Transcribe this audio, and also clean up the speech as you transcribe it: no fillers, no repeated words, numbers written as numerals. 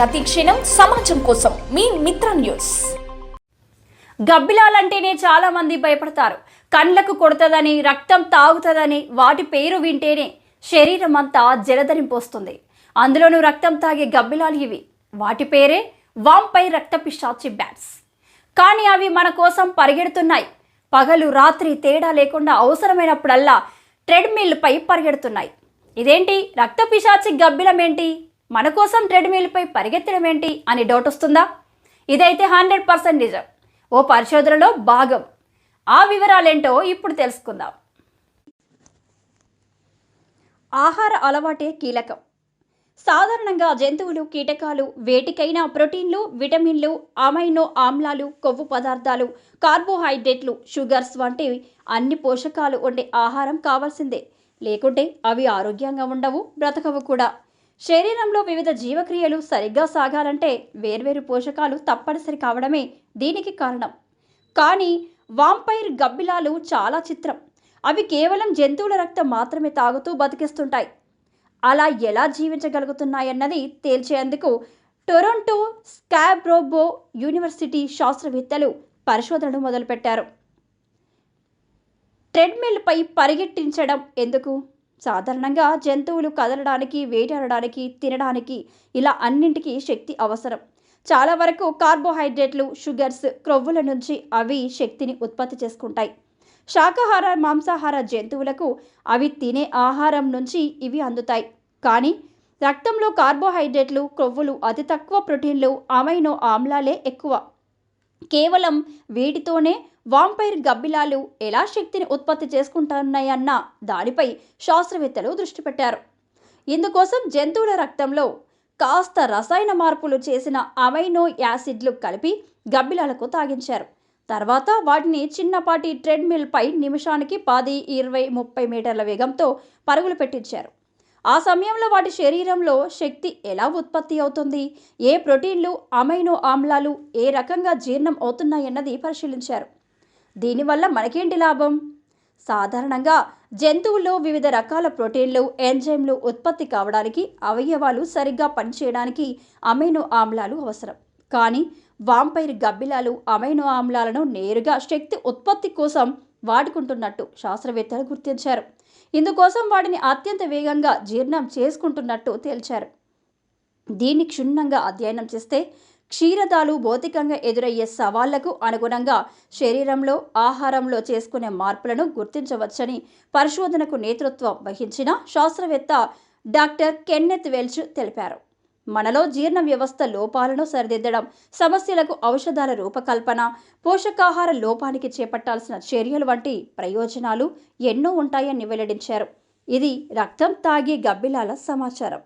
ప్రతి క్షణం సమాజం కోసం మీ మిత్ర న్యూస్. గబ్బిలాలంటేనే చాలా మంది భయపడతారు. కండ్లకు కొడుతుందని, రక్తం తాగుతుందని వాటి పేరు వింటేనే శరీరం అంతా జలధరింపోస్తుంది. అందులోనూ రక్తం తాగే గబ్బిలాలు ఇవి. వాటి పేరే వాంపైర్ రక్తపిశాచి బ్యాట్స్. కానీ అవి మన కోసం పరిగెడుతున్నాయి. పగలు రాత్రి తేడా లేకుండా అవసరమైనప్పుడల్లా ట్రెడ్మిల్ పై పరిగెడుతున్నాయి. ఇదేంటి, రక్తపిశాచి గబ్బిలం ఏంటి, మన కోసం ట్రెడ్మిల్ పై పరిగెత్తడం ఏంటి అని డౌట్ వస్తుందా? ఇదైతే 100% నిజం. ఓ పరిశోధనలో భాగం. ఆ వివరాలేంటో ఇప్పుడు తెలుసుకుందాం. ఆహార అలవాటే కీలకం. సాధారణంగా జంతువులు, కీటకాలు వేటికైనా ప్రోటీన్లు, విటమిన్లు, అమైనో ఆమ్లాలు, కొవ్వు పదార్థాలు, కార్బోహైడ్రేట్లు, షుగర్స్ వంటి అన్ని పోషకాలు ఉండే ఆహారం కావాల్సిందే. లేకుంటే అవి ఆరోగ్యంగా ఉండవు, బ్రతకవు కూడా. శరీరంలో వివిధ జీవక్రియలు సరిగ్గా సాగాలంటే వేర్వేరు పోషకాలు తప్పనిసరి కావడమే దీనికి కారణం. కానీ వాంపైర్ గబ్బిలాలు చాలా చిత్రం. అవి కేవలం జంతువుల రక్తం మాత్రమే తాగుతూ బతికిస్తుంటాయి. అలా ఎలా జీవించగలుగుతున్నాయన్నది తేల్చేందుకు టొరంటో స్కాబ్రోబో యూనివర్సిటీ శాస్త్రవేత్తలు పరిశోధనలు మొదలుపెట్టారు. ట్రెడ్మిల్ పై పరిగెట్టించడం ఎందుకు? సాధారణంగా జంతువులు కదలడానికి, వేటాడడానికి, తినడానికి ఇలా అన్నింటికీ శక్తి అవసరం. చాలా వరకు కార్బోహైడ్రేట్లు, షుగర్స్, క్రొవ్వుల నుంచి అవి శక్తిని ఉత్పత్తి చేసుకుంటాయి. శాకాహార, మాంసాహార జంతువులకు అవి తినే ఆహారం నుంచి ఇవి అందుతాయి. కానీ రక్తంలో కార్బోహైడ్రేట్లు, క్రొవ్వులు అతి తక్కువ, ప్రోటీన్లు, అమైనో ఆమ్లాలే ఎక్కువ. కేవలం వీటితోనే వాంపైర్ గబ్బిలాలు ఎలా శక్తిని ఉత్పత్తి చేసుకుంటున్నాయన్న దానిపై శాస్త్రవేత్తలు దృష్టి పెట్టారు. ఇందుకోసం జంతువుల రక్తంలో కాస్త రసాయన మార్పులు చేసిన అమైనో యాసిడ్లు కలిపి గబ్బిలాలకు తాగించారు. తర్వాత వాటిని చిన్నపాటి ట్రెడ్మిల్ పై నిమిషానికి 10, 20, 30 మీటర్ల వేగంతో పరుగులు పెట్టించారు. ఆ సమయంలో వాటి శరీరంలో శక్తి ఎలా ఉత్పత్తి అవుతుంది, ఏ ప్రోటీన్లు, అమైనో ఆమ్లాలు ఏ రకంగా జీర్ణం అవుతున్నాయన్నది పరిశీలించారు. దీనివల్ల మనకేంటి లాభం? సాధారణంగా జంతువుల్లో వివిధ రకాల ప్రోటీన్లు, ఎంజైమ్లు ఉత్పత్తి కావడానికి, అవయవాలు సరిగ్గా పనిచేయడానికి అమైనో ఆమ్లాలు అవసరం. కానీ వాంపైర్ గబ్బిలాలు అమైనో ఆమ్లాలను నేరుగా శక్తి ఉత్పత్తి కోసం వాడుకుంటున్నట్టు శాస్త్రవేత్తలు గుర్తించారు. ఇందుకోసం వాటిని అత్యంత వేగంగా జీర్ణం చేసుకుంటున్నట్టు తేల్చారు. దీన్ని క్షుణ్ణంగా అధ్యయనం చేస్తే క్షీరదాలు భౌతికంగా ఎదురయ్యే సవాళ్లకు అనుగుణంగా శరీరంలో, ఆహారంలో చేసుకునే మార్పులను గుర్తించవచ్చని పరిశోధనకు నేతృత్వం వహించిన శాస్త్రవేత్త డాక్టర్ కెన్నెత్ వెల్చ్ తెలిపారు. మనలో జీర్ణ వ్యవస్థ లోపాలను సరిదిద్దడం, సమస్యలకు ఔషధాల రూపకల్పన, పోషకాహార లోపానికి చేపట్టాల్సిన చర్యలు వంటి ప్రయోజనాలు ఎన్నో ఉంటాయని వెల్లడించారు. ఇది రక్తం తాగే గబ్బిలాల సమాచారం.